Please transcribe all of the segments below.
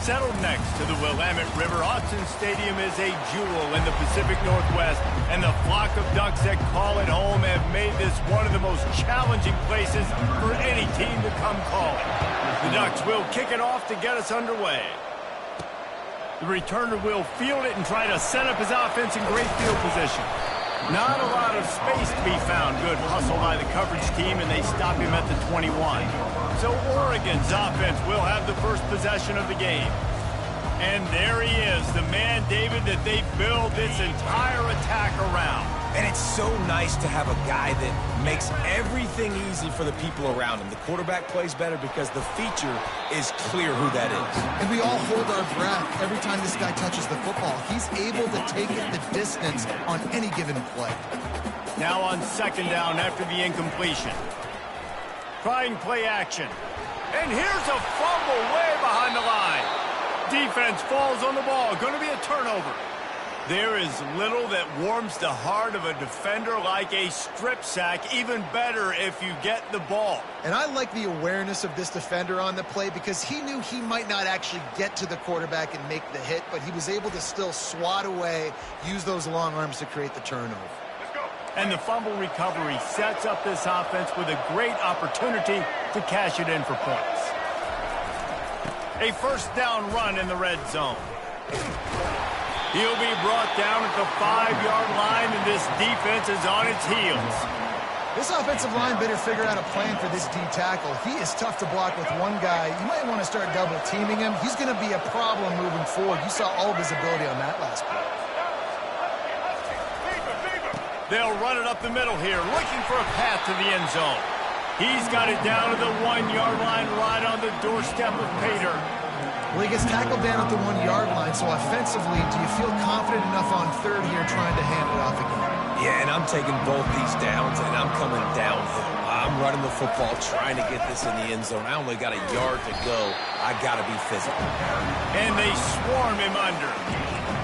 Settled next to the Willamette River, Autzen Stadium is a jewel in the Pacific Northwest, and the flock of Ducks that call it home have made this one of the most challenging places for any team to come calling. The Ducks will kick it off to get us underway. The returner will field it and try to set up his offense in great field position. Not a lot of space to be found. Good hustle by the coverage team, and they stop him at the 21. So Oregon's offense will have the first possession of the game. And there he is, the man, David, that they build this entire attack around. And it's so nice to have a guy that makes everything easy for the people around him. The quarterback plays better because the feature is clear who that is. And we all hold our breath every time this guy touches the football. He's able to take it the distance on any given play. Now on second down after the incompletion. Trying play action. And here's a fumble way behind the line. Defense falls on the ball. Going to be a turnover. There is little that warms the heart of a defender like a strip sack. Even better if you get the ball. And I like the awareness of this defender on the play because he knew he might not actually get to the quarterback and make the hit, but he was able to still swat away, use those long arms to create the turnover. And the fumble recovery sets up this offense with a great opportunity to cash it in for points. A first down run in the red zone. He'll be brought down at the 5-yard line, and this defense is on its heels. This offensive line better figure out a plan for this D tackle. He is tough to block with one guy. You might want to start double teaming him. He's going to be a problem moving forward. You saw all of his ability on that last play. They'll run it up the middle here, looking for a path to the end zone. He's got it down to the 1-yard line, right on the doorstep of Pater. Well, he gets tackled down at the 1-yard line, so offensively, do you feel confident enough on third here trying to hand it off again? Yeah, and I'm taking both these downs, and I'm coming downhill. I'm running the football, trying to get this in the end zone. I only got a yard to go. I got to be physical. And they swarm him under.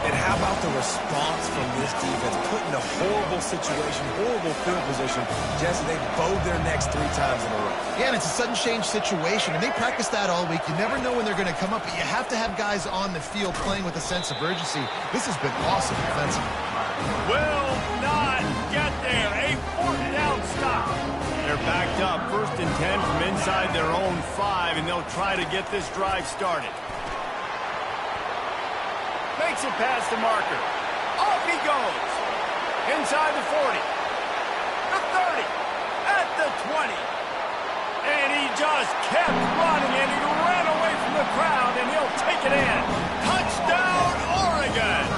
And how about the response from this defense? Put in a horrible situation, horrible field position. Jesse, they bowed their necks 3 times in a row. Yeah, and it's a sudden change situation, and they practice that all week. You never know when they're going to come up, but you have to have guys on the field playing with a sense of urgency. This has been awesome defensively. Will not get there. A 4th down stop. They're backed up, 1st and 10 from inside their own 5, and they'll try to get this drive started. Makes it past the marker. Off he goes. Inside the 40. The 30. At the 20. And he just kept running, and he ran away from the crowd, and he'll take it in. Touchdown, Oregon!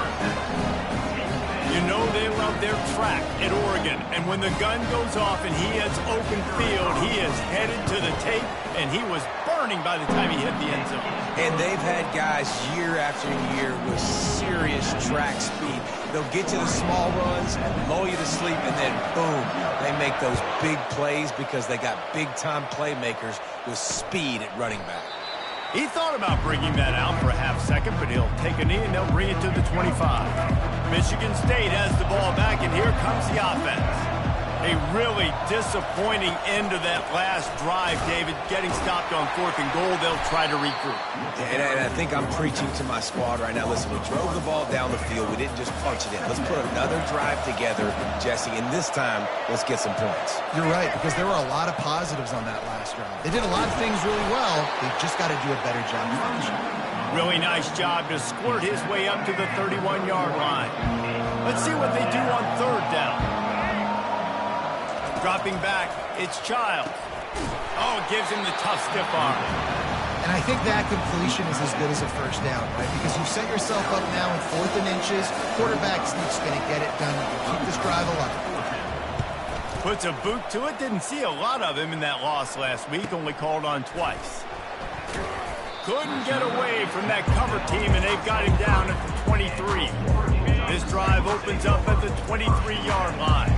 You know they love their track at Oregon, and when the gun goes off and he has open field, he is headed to the tape, and he was burning by the time he hit the end zone. And they've had guys year after year with serious track speed. They'll get you the small runs, lull you to sleep, and then boom, they make those big plays because they got big-time playmakers with speed at running back. He thought about bringing that out for a half second, but he'll take a knee and they'll bring it to the 25. Michigan State has the ball back, and here comes the offense. A really disappointing end of that last drive, David. Getting stopped on 4th and goal, they'll try to regroup. And I think I'm preaching to my squad right now. Listen, we drove the ball down the field. We didn't just punch it in. Let's put another drive together, Jesse, and this time, let's get some points. You're right, because there were a lot of positives on that last drive. They did a lot of things really well. They've just got to do a better job finishing. Really nice job to squirt his way up to the 31-yard line. Let's see what they do on 3rd down. Dropping back, it's Childs. Oh, it gives him the tough stiff arm. And I think that completion is as good as a first down, right? Because you set yourself up now in 4th and inches. Quarterback's just going to get it done. You can keep this drive alive. Puts a boot to it. Didn't see a lot of him in that loss last week. Only called on twice. Couldn't get away from that cover team, and they've got him down at the 23. This drive opens up at the 23-yard line.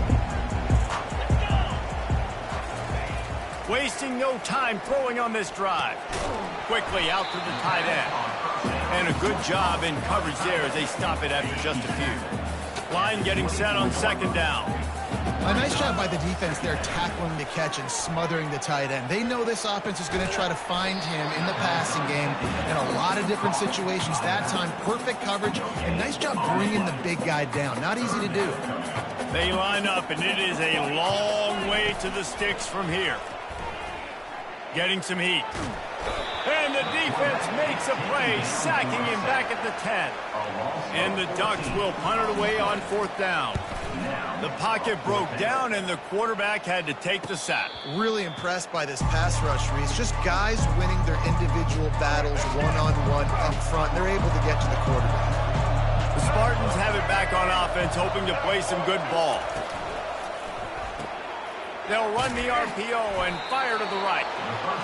Wasting no time throwing on this drive. Quickly out to the tight end. And a good job in coverage there as they stop it after just a few. Line getting set on 2nd down. A nice job by the defense there tackling the catch and smothering the tight end. They know this offense is going to try to find him in the passing game in a lot of different situations. That time, perfect coverage, and nice job bringing the big guy down. Not easy to do. They line up, and it is a long way to the sticks from here. Getting some heat. And the defense makes a play, sacking him back at the 10. And the Ducks will punt it away on 4th down. The pocket broke down, and the quarterback had to take the sack. Really impressed by this pass rush, Reese. Just guys winning their individual battles one-on-one up front. They're able to get to the quarterback. The Spartans have it back on offense, hoping to play some good ball. They'll run the RPO and fire to the right.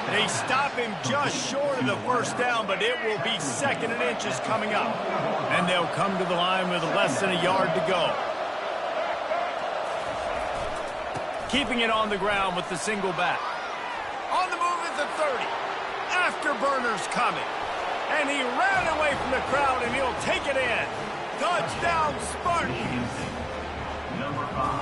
They stop him just short of the 1st down, but it will be 2nd and inches coming up. And they'll come to the line with less than a yard to go. Keeping it on the ground with the single back. On the move at the 30. Afterburner's coming. And he ran away from the crowd, and he'll take it in. Touchdown, Spartans.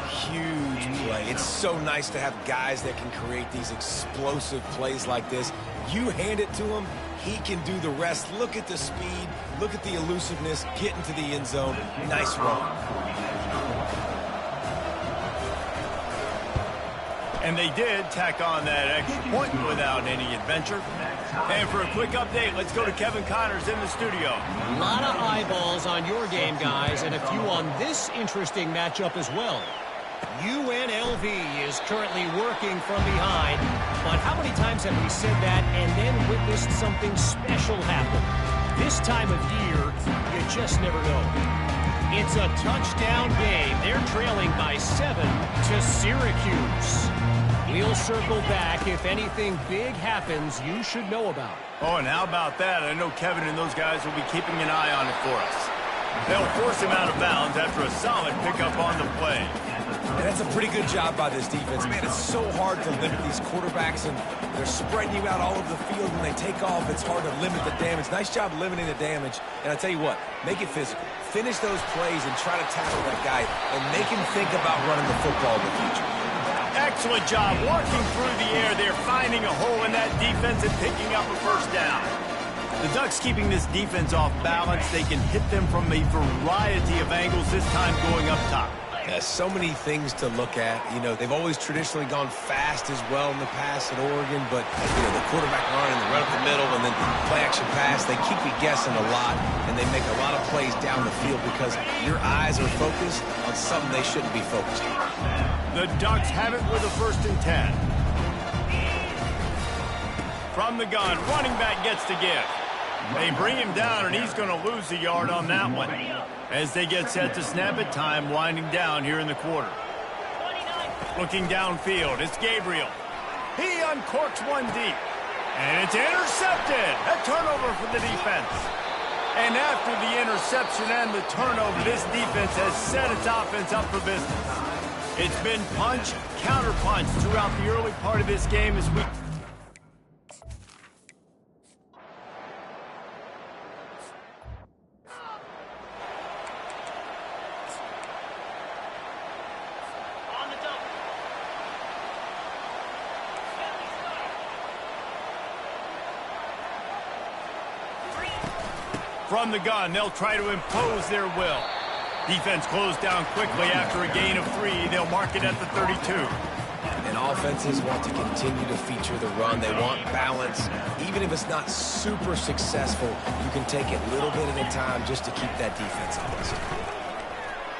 Huge play. It's so nice to have guys that can create these explosive plays like this. You hand it to him, he can do the rest. Look at the speed, look at the elusiveness, get into the end zone. Nice run. And they did tack on that extra point without any adventure. And for a quick update, let's go to Kevin Connors in the studio. A lot of eyeballs on your game, guys, and a few on this interesting matchup as well. UNLV is currently working from behind, but how many times have we said that and then witnessed something special happen? This time of year, you just never know. It's a touchdown game. They're trailing by 7 to Syracuse. We'll circle back. If anything big happens, you should know about it. Oh, and how about that? I know Kevin and those guys will be keeping an eye on it for us. They'll force him out of bounds after a solid pickup on the play. And that's a pretty good job by this defense. Man, it's so hard to limit these quarterbacks, and they're spreading you out all over the field. When they take off, it's hard to limit the damage. Nice job limiting the damage. And I tell you what, make it physical. Finish those plays and try to tackle that guy and make him think about running the football in the future. Excellent job working through the air. They're finding a hole in that defense and picking up a 1st down. The Ducks keeping this defense off balance. They can hit them from a variety of angles, this time going up top. So many things to look at. You know, they've always traditionally gone fast as well in the past at Oregon, but, you know, the quarterback run and the run up the middle and then play action pass, they keep you guessing a lot, and they make a lot of plays down the field because your eyes are focused on something they shouldn't be focused on. The Ducks have it with a 1st and 10. From the gun, running back gets to give. They bring him down, and he's going to lose a yard on that one. As they get set to snap it, time winding down here in the quarter. Looking downfield, it's Gabriel. He uncorks one deep. And it's intercepted. A turnover for the defense. And after the interception and the turnover, this defense has set its offense up for business. It's been punch, counter punch throughout the early part of this game as we... From the gun, they'll try to impose their will. Defense closed down quickly after a gain of 3. They'll mark it at the 32. And offenses want to continue to feature the run. They want balance. Even if it's not super successful, you can take it little bit at a time just to keep that defense honest.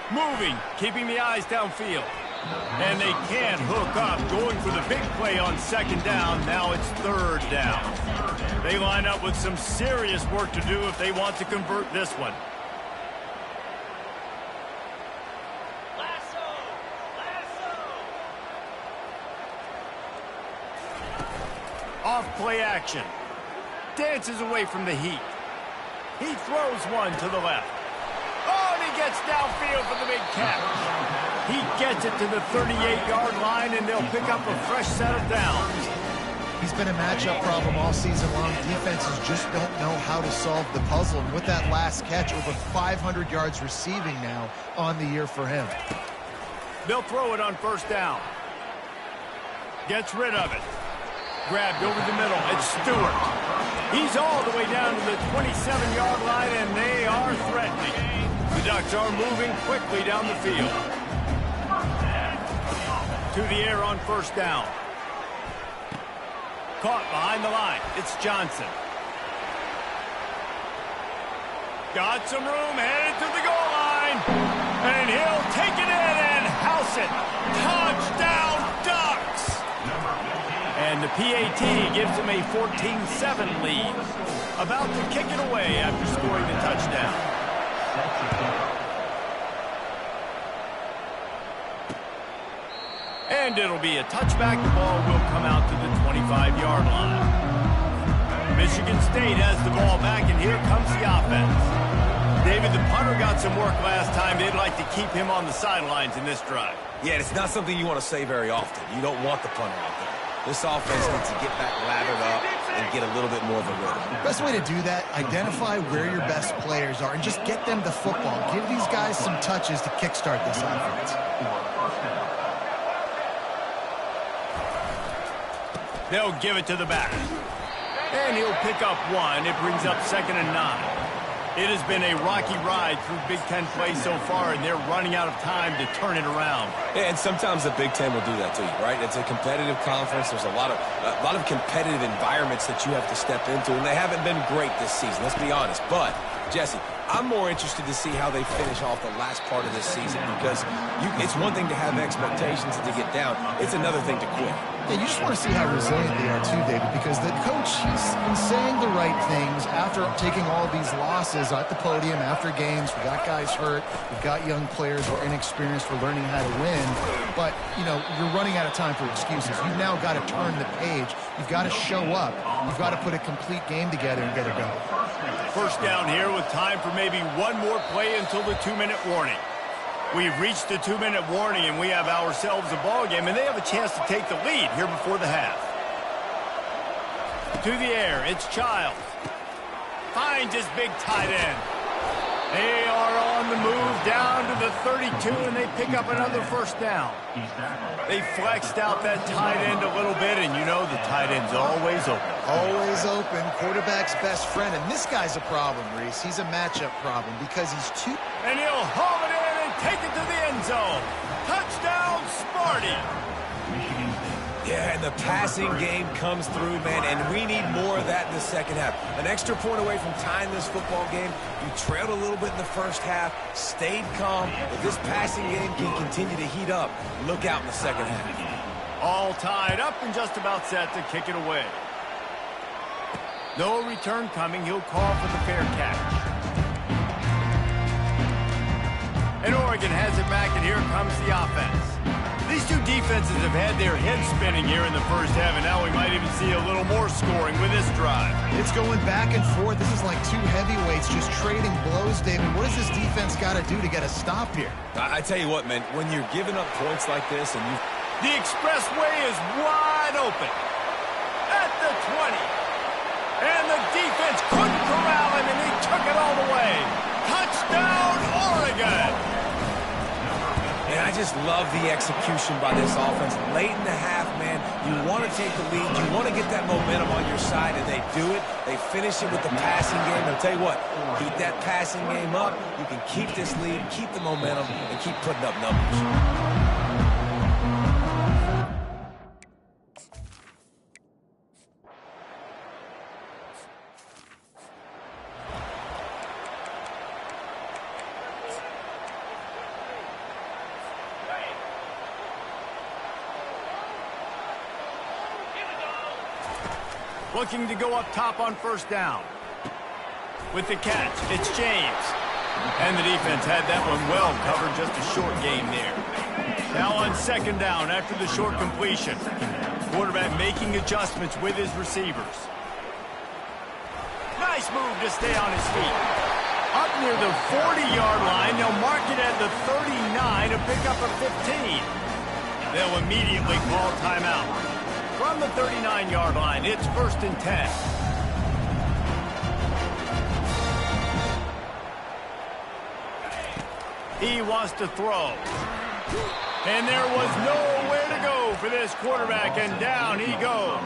Moving, keeping the eyes downfield. And they can't hook up, going for the big play on 2nd down. Now it's 3rd down. They line up with some serious work to do if they want to convert this one. Off play action. Dances away from the heat. He throws one to the left. Oh, and he gets downfield for the big catch. He gets it to the 38-yard line, and they'll pick up a fresh set of downs. He's been a matchup problem all season long. Defenses just don't know how to solve the puzzle. And with that last catch, over 500 yards receiving now on the year for him. They'll throw it on first down. Gets rid of it. Grabbed over the middle. It's Stewart. He's all the way down to the 27-yard line, and they are threatening. The Ducks are moving quickly down the field. To the air on first down. Caught behind the line. It's Johnson. Got some room, headed to the goal line. And he'll take it in and house it. Touchdown, Ducks! And the PAT gives them a 14-7 lead. About to kick it away after scoring the touchdown. And it'll be a touchback. The ball will come out to the 25-yard line. Michigan State has the ball back, and here comes the offense. David, the punter got some work last time. They'd like to keep him on the sidelines in this drive. Yeah, it's not something you want to say very often. You don't want the punter out there. This offense needs to get back lathered up and get a little bit more of a rhythm. Best way to do that, identify where your best players are and just get them the football. Give these guys some touches to kickstart this offense. They'll give it to the back. And he'll pick up one. It brings up 2nd and 9. It has been a rocky ride through Big Ten play so far, and they're running out of time to turn it around. Yeah, and sometimes the Big Ten will do that to you, right? It's a competitive conference. There's a lot of competitive environments that you have to step into, and they haven't been great this season, let's be honest. But, Jesse, I'm more interested to see how they finish off the last part of this season, because it's one thing to have expectations and to get down. It's another thing to quit. Yeah, you just want to see how resilient they are too, David, because the coach, he's been saying the right things after taking all of these losses at the podium after games. We got guys hurt. We've got young players who are inexperienced. We're learning how to win. But, you know, you're running out of time for excuses. You've now got to turn the page. You've got to show up. You've got to put a complete game together and get it going. First down here with time for maybe one more play until the 2-minute warning. We've reached the 2-minute warning, and we have ourselves a ball game, and they have a chance to take the lead here before the half. To the air, it's Childs. Finds his big tight end. They are on the move down to the 32, and they pick up another first down. They flexed out that tight end a little bit, and you know the tight end's always open. Always open. Quarterback's best friend, and this guy's a problem, Reese. He's a matchup problem because he's too... And he'll haul it in and take it to the end zone. Touchdown, Sparty. Yeah, and the passing game comes through, man, and we need more of that in the second half. An extra point away from tying this football game. You trailed a little bit in the first half, stayed calm. If this passing game can continue to heat up, look out in the second half. All tied up and just about set to kick it away. No return coming. He'll call for the fair catch. And Oregon has it back, and here comes the offense. These two defenses have had their heads spinning here in the first half, and now we might even see a little more scoring with this drive. It's going back and forth. This is like two heavyweights just trading blows, David. What does this defense got to do to get a stop here? I tell you what, man, when you're giving up points like this and you... The expressway is wide open at the 20. And the defense couldn't corral him, and he took it all the way. Touchdown, Oregon! And I just love the execution by this offense. Late in the half, man, you want to take the lead. You want to get that momentum on your side, and they do it. They finish it with the passing game. I'll tell you what, keep that passing game up. You can keep this lead, keep the momentum, and keep putting up numbers. Looking to go up top on first down. With the catch, it's James. And the defense had that one well covered, just a short gain there. Now on second down after the short completion. Quarterback making adjustments with his receivers. Nice move to stay on his feet. Up near the 40-yard line, they'll mark it at the 39 to pick up a 15. They'll immediately call timeout. From the 39-yard line, it's 1st and 10. He wants to throw. And there was nowhere to go for this quarterback, and down he goes.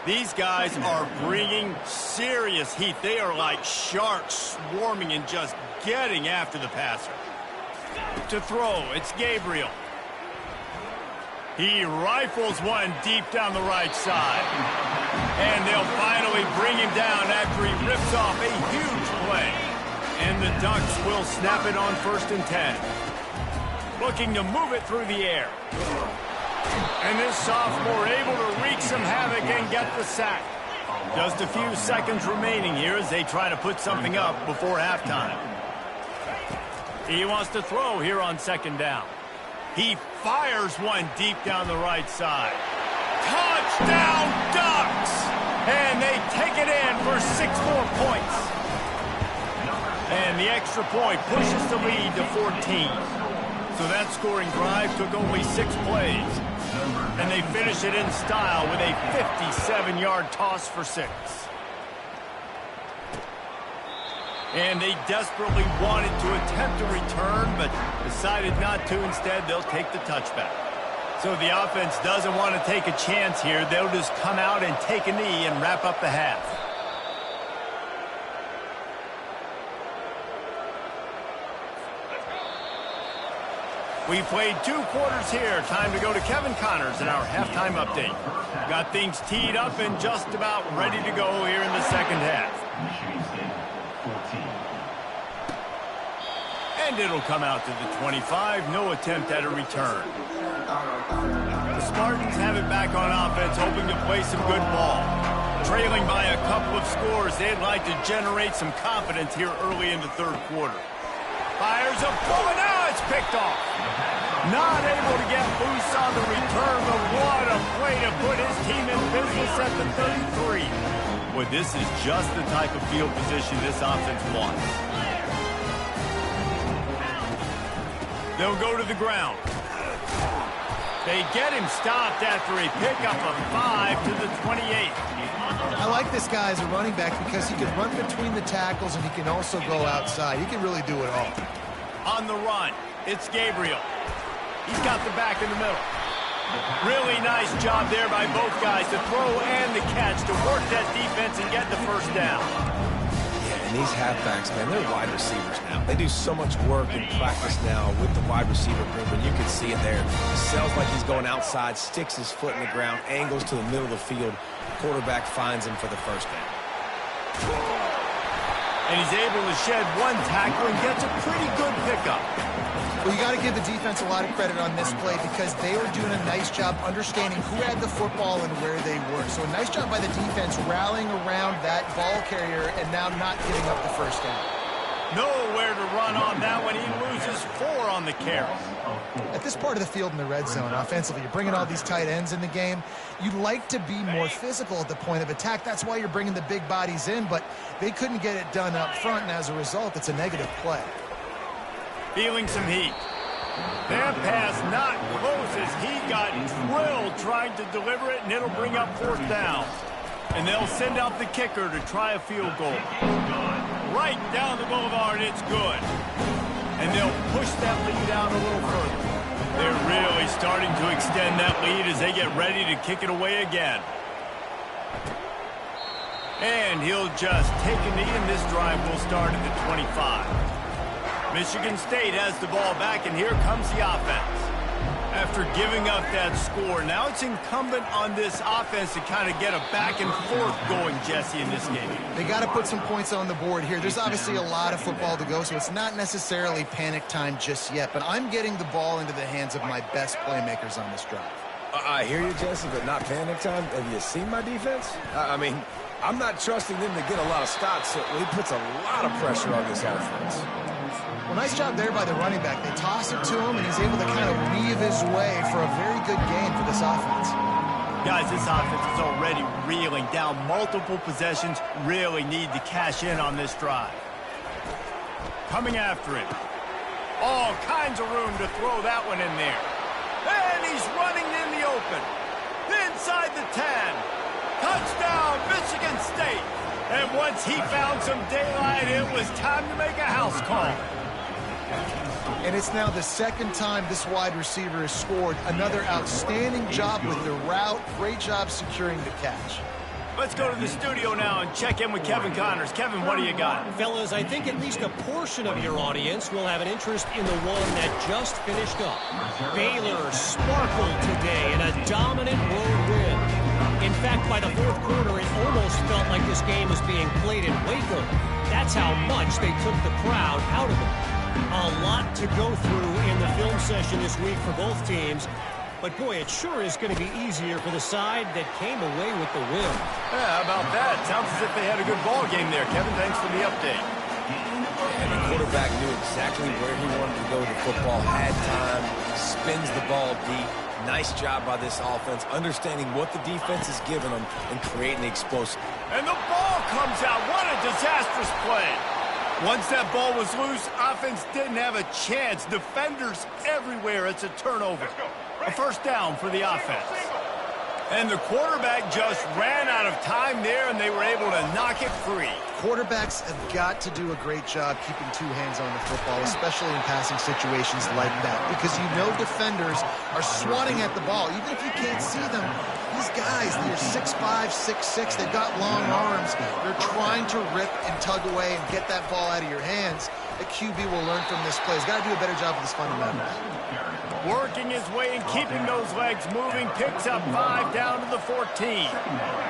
These guys are bringing serious heat. They are like sharks swarming and just getting after the passer. To throw, it's Gabriel. He rifles one deep down the right side. And they'll finally bring him down after he rips off a huge play. And the Ducks will snap it on 1st and 10. Looking to move it through the air. And this sophomore able to wreak some havoc and get the sack. Just a few seconds remaining here as they try to put something up before halftime. He wants to throw here on 2nd down. He fires one deep down the right side. Touchdown, Ducks! And they take it in for 6 more points. And the extra point pushes the lead to 14. So that scoring drive took only 6 plays. And they finish it in style with a 57-yard toss for 6. And they desperately wanted to attempt a return, but decided not to. Instead, they'll take the touchback. So the offense doesn't want to take a chance here. They'll just come out and take a knee and wrap up the half. We played 2 quarters here. Time to go to Kevin Connors in our halftime update. Got things teed up and just about ready to go here in the 2nd half. And it'll come out to the 25. No attempt at a return. The Spartans have it back on offense, hoping to play some good ball. Trailing by a couple of scores, they'd like to generate some confidence here early in the 3rd quarter. Fires a full, and now it's picked off. Not able to get loose on the return, but what a play to put his team in business at the 33. Boy, this is just the type of field position this offense wants. They'll go to the ground. They get him stopped after a pickup of 5 to the 28. I like this guy as a running back because he can run between the tackles and he can also go outside. He can really do it all. On the run, it's Gabriel. He's got the back in the middle. Really nice job there by both guys to throw and the catch to work that defense and get the 1st down. Yeah, and these halfbacks, man, they're wide receivers now. They do so much work in practice now with the wide receiver group, and you can see it there. He sells like he's going outside, sticks his foot in the ground, angles to the middle of the field. Quarterback finds him for the 1st down. And he's able to shed one tackle and gets a pretty good pickup. Well, you got to give the defense a lot of credit on this play because they were doing a nice job understanding who had the football and where they were. So a nice job by the defense rallying around that ball carrier and now not giving up the 1st down. Nowhere to run on that one. He loses 4 on the carry. At this part of the field in the red zone, offensively, you're bringing all these tight ends in the game. You'd like to be more physical at the point of attack. That's why you're bringing the big bodies in, but they couldn't get it done up front, and as a result, it's a negative play. Feeling some heat. That pass not close as he got drilled trying to deliver it, and it'll bring up 4th down. And they'll send out the kicker to try a field goal. Right down the boulevard, it's good. And they'll push that lead out a little further. They're really starting to extend that lead as they get ready to kick it away again. And he'll just take a knee, and this drive will start at the 25. Michigan State has the ball back, and here comes the offense. After giving up that score, now it's incumbent on this offense to kind of get a back and forth going, Jesse, in this game. They got to put some points on the board here. There's obviously a lot of football to go, so it's not necessarily panic time just yet, but I'm getting the ball into the hands of my best playmakers on this drive. I hear you, Jesse, but not panic time. Have you seen my defense? I mean, I'm not trusting them to get a lot of stops, so he puts a lot of pressure on this offense. Well, nice job there by the running back. They toss it to him, and he's able to kind of weave his way for a very good gain for this offense. Guys, this offense is already reeling down multiple possessions. Really need to cash in on this drive. Coming after it. All kinds of room to throw that one in there. And he's running in the open. Inside the 10. Touchdown, Michigan State. And once he found some daylight, it was time to make a house call. And it's now the second time this wide receiver has scored. Another outstanding job with the route. Great job securing the catch. Let's go to the studio now and check in with Kevin Connors. Kevin, what do you got? Fellas, I think at least a portion of your audience will have an interest in the one that just finished up. Baylor sparkled today in a dominant road win. In fact, by the fourth quarter, it almost felt like this game was being played in Waco. That's how much they took the crowd out of it. A lot to go through in the film session this week for both teams. But, boy, it sure is going to be easier for the side that came away with the win. Yeah, how about that? Sounds as if they had a good ball game there. Kevin, thanks for the update. And the quarterback knew exactly where he wanted to go with the football, had time, spins the ball deep. Nice job by this offense, understanding what the defense is giving them and creating the explosive. And the ball comes out. What a disastrous play. Once that ball was loose, offense didn't have a chance. Defenders everywhere. It's a turnover. A first down for the offense. And the quarterback just ran out of time there, and they were able to knock it free. Quarterbacks have got to do a great job keeping two hands on the football, especially in passing situations like that, because you know defenders are swatting at the ball. Even if you can't see them, these guys, they're 6'5", 6'6", they've got long arms. They're trying to rip and tug away and get that ball out of your hands. The QB will learn from this play. He's got to do a better job with his fundamentals. Working his way and keeping those legs moving, picks up 5 down to the 14.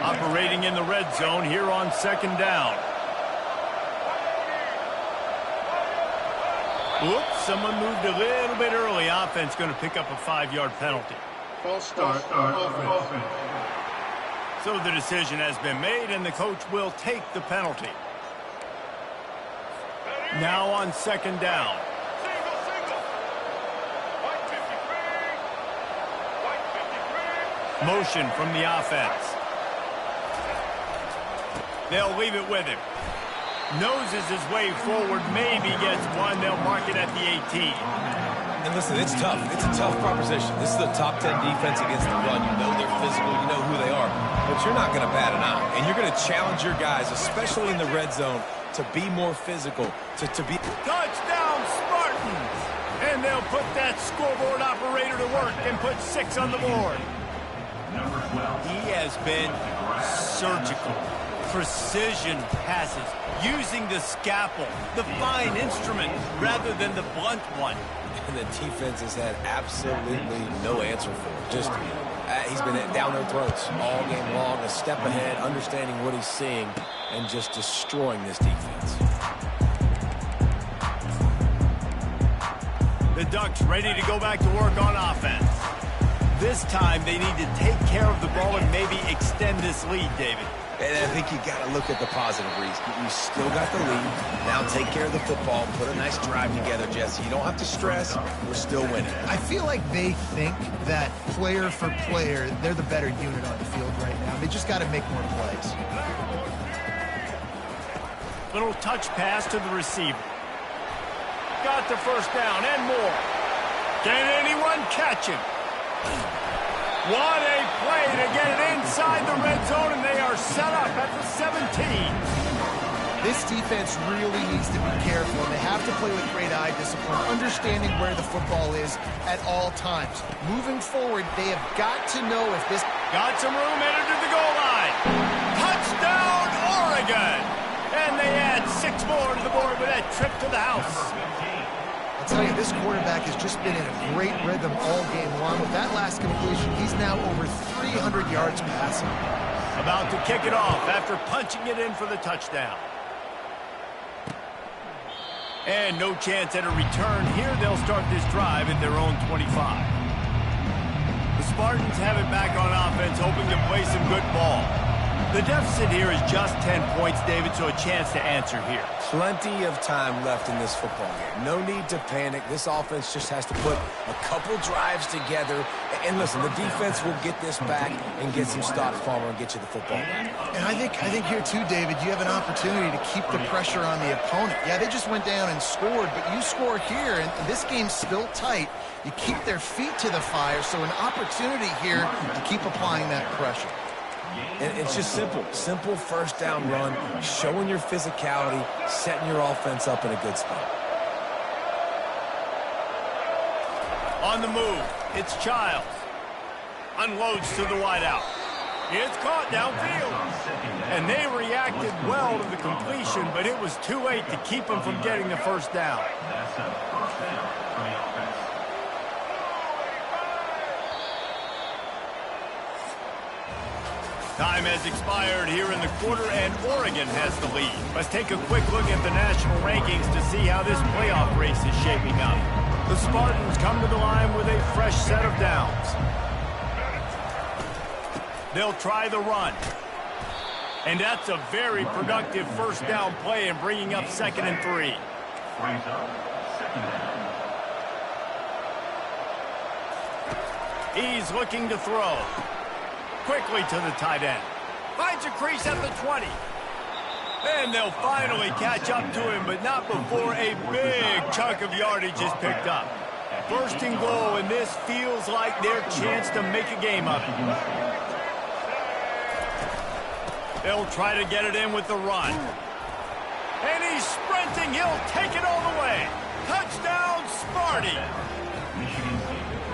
Operating in the red zone here on second down. Oops, someone moved a little bit early. Offense going to pick up a 5-yard penalty. False start on offense. So the decision has been made, and the coach will take the penalty. Now on second down. Motion from the offense. They'll leave it with him. Noses his way forward, maybe gets one. They'll mark it at the 18. And listen, it's tough. It's a tough proposition. This is the top 10 defense against the run. You know they're physical. You know who they are. But you're not going to bat an eye. And you're going to challenge your guys, especially in the red zone, to be more physical, to be... Touchdown, Spartans! And they'll put that scoreboard operator to work and put 6 on the board. He has been surgical. Precision passes, using the scalpel, the fine instrument, rather than the blunt one. And the defense has had absolutely no answer for it. Just, he's been down their throats all game long, a step ahead, understanding what he's seeing, and just destroying this defense. The Ducks ready to go back to work on offense. This time, they need to take care of the ball and maybe extend this lead, David. And I think you got to look at the positive, Reese. You still got the lead. Now take care of the football. Put a nice drive together, Jesse. You don't have to stress. We're still winning. I feel like they think that player for player, they're the better unit on the field right now. They just got to make more plays. Little touch pass to the receiver. Got the first down and more. Can anyone catch him? What a play to get it inside the red zone, and they are set up at the 17. This defense really needs to be careful, and they have to play with great eye discipline, understanding where the football is at all times. Moving forward, they have got to know if this... Got some room headed to the goal line. Touchdown, Oregon! And they add 6 more to the board with that trip to the house. I'll tell you, this quarterback has just been in a great rhythm all game long. With that last completion, he's now over 300 yards passing. About to kick it off after punching it in for the touchdown. And no chance at a return here. They'll start this drive at their own 25. The Spartans have it back on offense, hoping to play some good ball. The deficit here is just 10 points, David, so a chance to answer here. Plenty of time left in this football game. No need to panic. This offense just has to put a couple drives together. And listen, the defense will get this back and get some stops, Palmer, and get you the football back. And I think here too, David, you have an opportunity to keep the pressure on the opponent. Yeah, they just went down and scored, but you score here, and this game's still tight. You keep their feet to the fire, so an opportunity here to keep applying that pressure. And it's just simple first down run, showing your physicality, setting your offense up in a good spot. On the move, it's Childs. Unloads to the wideout. It's caught downfield. And they reacted well to the completion, but it was too late to keep them from getting the first down. That's a first down for the offense. Time has expired here in the quarter, and Oregon has the lead. Let's take a quick look at the national rankings to see how this playoff race is shaping up. The Spartans come to the line with a fresh set of downs. They'll try the run. And that's a very productive first down play in bringing up 2nd and 3. Brings up 2nd down. He's looking to throw. Quickly to the tight end. Finds a crease at the 20. And they'll finally catch up to him, but not before a big chunk of yardage is picked up. 1st and goal, and this feels like their chance to make a game of it. They'll try to get it in with the run. And he's sprinting. He'll take it all the way. Touchdown, Sparty.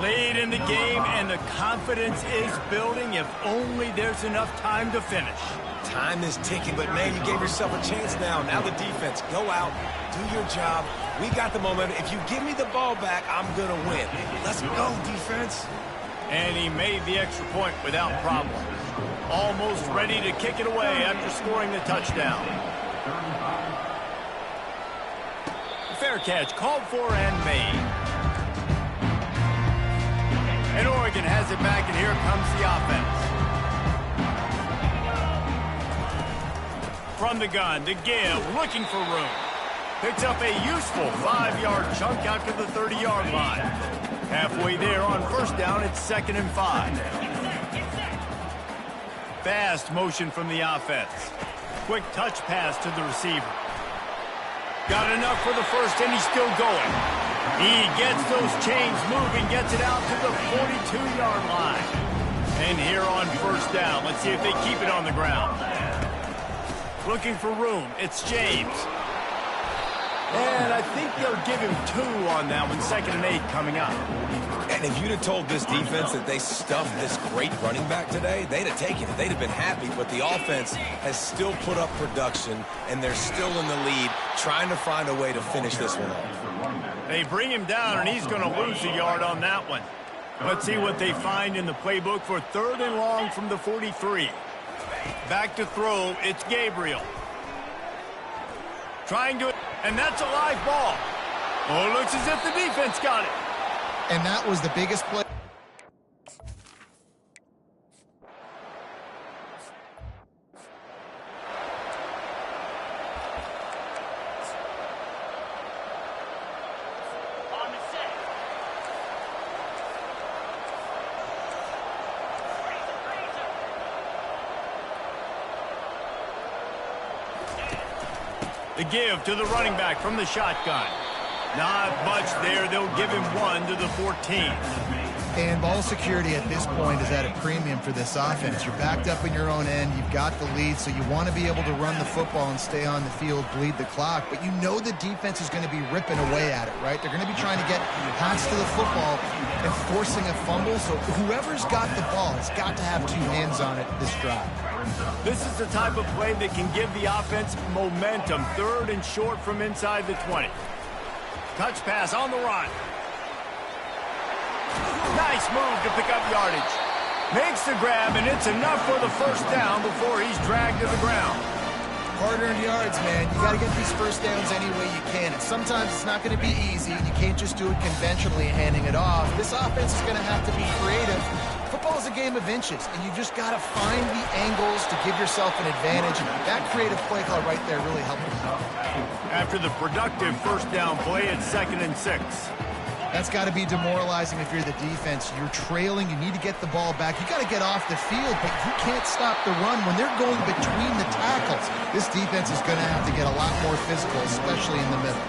Lead in the game, and the confidence is building if only there's enough time to finish. Time is ticking, but, man, you gave yourself a chance now. Now the defense, go out, do your job. We got the momentum. If you give me the ball back, I'm going to win. Let's go, defense. And he made the extra point without problem. Almost ready to kick it away after scoring the touchdown. Fair catch called for and made. And Oregon has it back, and here comes the offense. From the gun to give, looking for room. Picks up a useful 5-yard chunk out to the 30-yard line. Halfway there on first down, it's 2nd and 5. Fast motion from the offense. Quick touch pass to the receiver. Got enough for the first, and he's still going. He gets those chains moving, gets it out to the 42-yard line. And here on first down, let's see if they keep it on the ground. Looking for room, it's James. And I think they'll give him 2 on that one, 2nd and 8 coming up. And if you'd have told this defense that they stuffed this great running back today, they'd have taken it. They'd have been happy. But the offense has still put up production, and they're still in the lead, trying to find a way to finish this one off. They bring him down, and he's going to lose a yard on that one. Let's see what they find in the playbook for 3rd and long from the 43. Back to throw, it's Gabriel. Trying to, and that's a live ball. Oh, it looks as if the defense got it. And that was the biggest play. The give to the running back from the shotgun. Not much there. They'll give him 1 to the 14. And ball security at this point is at a premium for this offense. You're backed up in your own end. You've got the lead, so you want to be able to run the football and stay on the field, bleed the clock. But you know the defense is going to be ripping away at it, right? They're going to be trying to get hands to the football and forcing a fumble. So whoever's got the ball has got to have 2 hands on it this drive. This is the type of play that can give the offense momentum. 3rd and short from inside the 20. Touch pass on the run. Nice move to pick up yardage. Makes the grab, and it's enough for the first down before he's dragged to the ground. Hard-earned yards, man. You got to get these first downs any way you can. And sometimes it's not going to be easy. You can't just do it conventionally, handing it off. This offense is going to have to be creative. Football is a game of inches, and you just got to find the angles to give yourself an advantage. That creative play call right there really helped them out. After the productive first down play, it's 2nd and 6. That's got to be demoralizing if you're the defense. You're trailing. You need to get the ball back. You got to get off the field, but you can't stop the run. When they're going between the tackles, this defense is going to have to get a lot more physical, especially in the middle.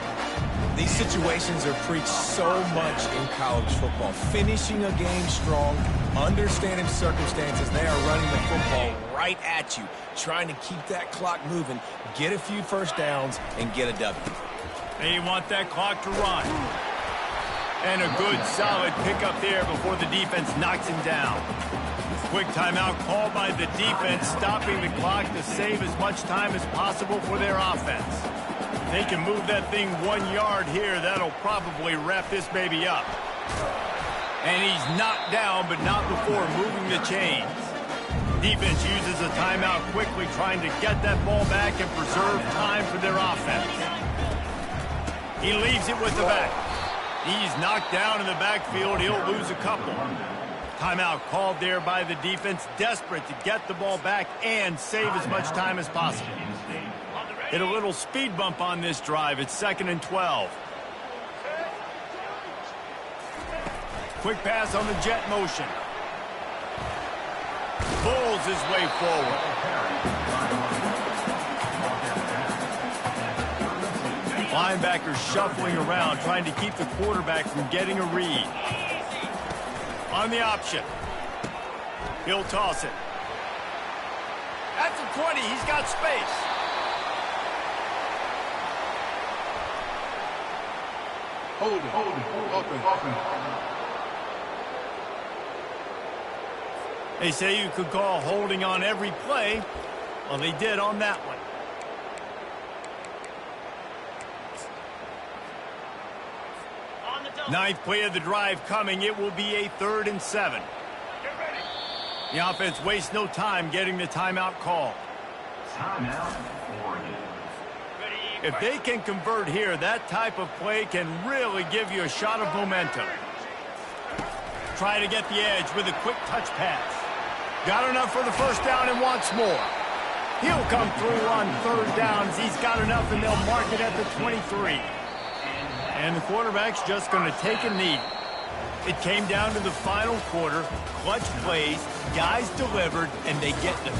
These situations are preached so much in college football. Finishing a game strong, understanding circumstances. They are running the football right at you, trying to keep that clock moving, get a few first downs, and get a W. They want that clock to run. And a good, solid pickup there before the defense knocks him down. Quick timeout called by the defense, stopping the clock to save as much time as possible for their offense. If they can move that thing 1 yard here, that'll probably wrap this baby up. And he's knocked down, but not before moving the chains. Defense uses a timeout quickly, trying to get that ball back and preserve time for their offense. He leaves it with the back. He's knocked down in the backfield. He'll lose a couple. Timeout called there by the defense, desperate to get the ball back and save as much time as possible. Hit a little speed bump on this drive. It's 2nd and 12. Quick pass on the jet motion. Pulls his way forward. Linebacker shuffling around, trying to keep the quarterback from getting a read. On the option. He'll toss it. At the 20, he's got space. They say you could call holding on every play. Well, they did on that one. Ninth play of the drive coming. It will be a 3rd and 7. The offense wastes no time getting the timeout call. Timeout, Oregon. If they can convert here, that type of play can really give you a shot of momentum. Try to get the edge with a quick touch pass. Got enough for the first down and wants more. He'll come through on 3rd downs. He's got enough, and they'll mark it at the 23. And the quarterback's just going to take a knee. It came down to the final quarter. Clutch plays, guys delivered, and they get the